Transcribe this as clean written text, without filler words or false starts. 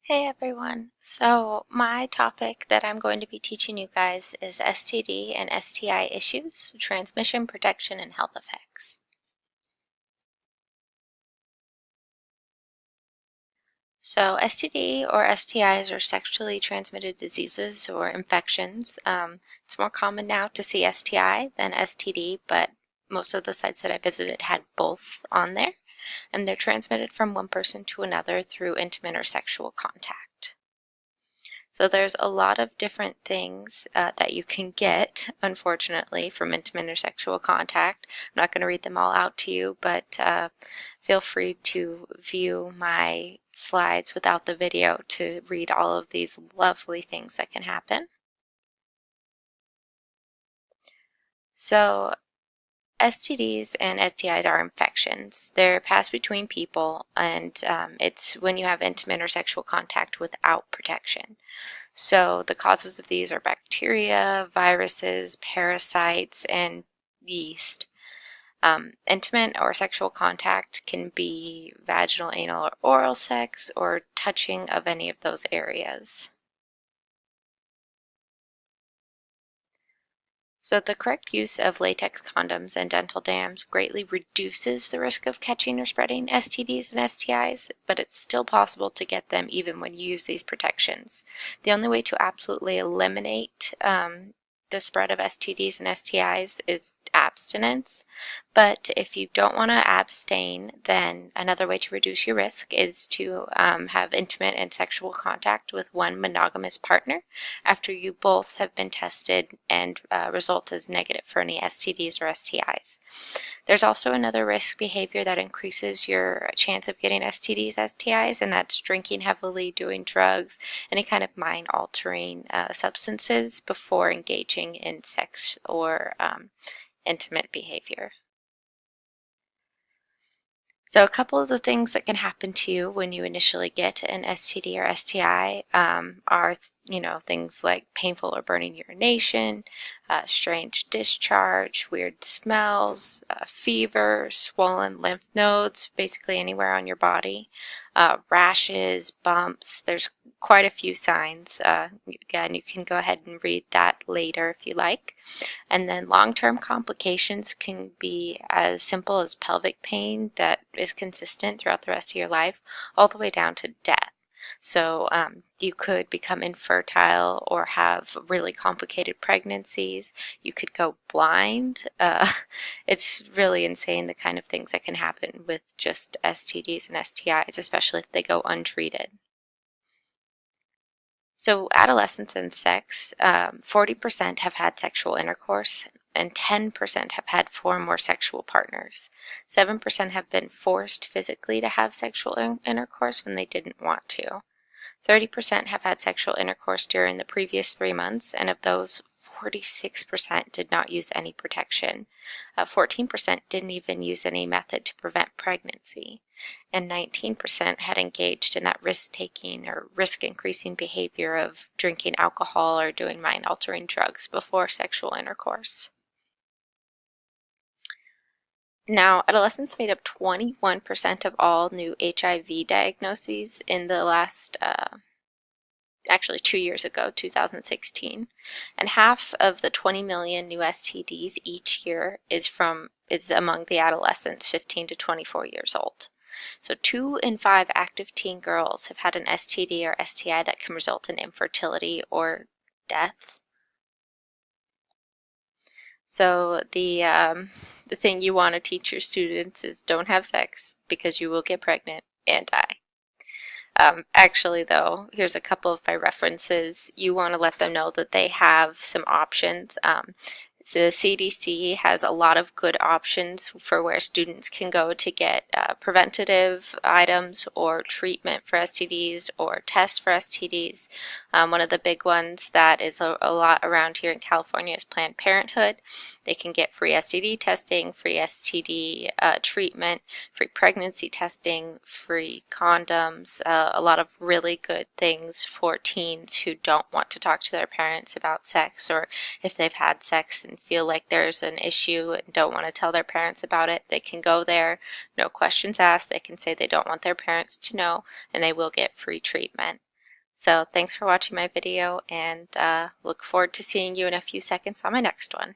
Hey everyone. So my topic that I'm going to be teaching you guys is STD and STI issues, transmission, protection, and health effects. So STD or STIs are sexually transmitted diseases or infections. It's more common now to see STI than STD, but most of the sites that I visited had both on there, and they're transmitted from one person to another through intimate or sexual contact. So there's a lot of different things that you can get, unfortunately, from intimate or sexual contact. I'm not going to read them all out to you, but feel free to view my slides without the video to read all of these lovely things that can happen. So STDs and STIs are infections. They're passed between people, and it's when you have intimate or sexual contact without protection. So the causes of these are bacteria, viruses, parasites, and yeast. Intimate or sexual contact can be vaginal, anal, or oral sex, or touching of any of those areas. So the correct use of latex condoms and dental dams greatly reduces the risk of catching or spreading STDs and STIs, but it's still possible to get them even when you use these protections. The only way to absolutely eliminate the spread of STDs and STIs is abstinence. But if you don't want to abstain, then another way to reduce your risk is to have intimate and sexual contact with one monogamous partner after you both have been tested and result is negative for any STDs or STIs. There's also another risk behavior that increases your chance of getting STDs, STIs, and that's drinking heavily, doing drugs, any kind of mind-altering substances before engaging in sex or intimate behavior. So a couple of the things that can happen to you when you initially get an STD or STI are, things like painful or burning urination, strange discharge, weird smells, fever, swollen lymph nodes, basically anywhere on your body, rashes, bumps. There's quite a few signs. Again, you can go ahead and read that later if you like. And then long-term complications can be as simple as pelvic pain that is consistent throughout the rest of your life, all the way down to death. So you could become infertile or have really complicated pregnancies. You could go blind. It's really insane the kind of things that can happen with just STDs and STIs, especially if they go untreated. So adolescence and sex, 40% have had sexual intercourse and 10% have had 4 or more sexual partners. 7% have been forced physically to have sexual intercourse when they didn't want to. 30% have had sexual intercourse during the previous 3 months, and of those, 46% did not use any protection. 14% didn't even use any method to prevent pregnancy. And 19% had engaged in that risk-taking or risk-increasing behavior of drinking alcohol or doing mind-altering drugs before sexual intercourse. Now, adolescents made up 21% of all new HIV diagnoses in the last actually 2 years ago, 2016, and half of the 20 million new STDs each year is among the adolescents 15 to 24 years old. So 2 in 5 active teen girls have had an STD or STI that can result in infertility or death. So the thing you want to teach your students is don't have sex because you will get pregnant and die. Actually, though, here's a couple of my references. You want to let them know that they have some options. The CDC has a lot of good options for where students can go to get preventative items or treatment for STDs or tests for STDs. One of the big ones that is a lot around here in California is Planned Parenthood. They can get free STD testing, free STD treatment, free pregnancy testing, free condoms, a lot of really good things for teens who don't want to talk to their parents about sex, or if they've had sex and feel like there's an issue and don't want to tell their parents about it, they can go there, no questions asked. They can say they don't want their parents to know, and they will get free treatment. So thanks for watching my video, and look forward to seeing you in a few seconds on my next one.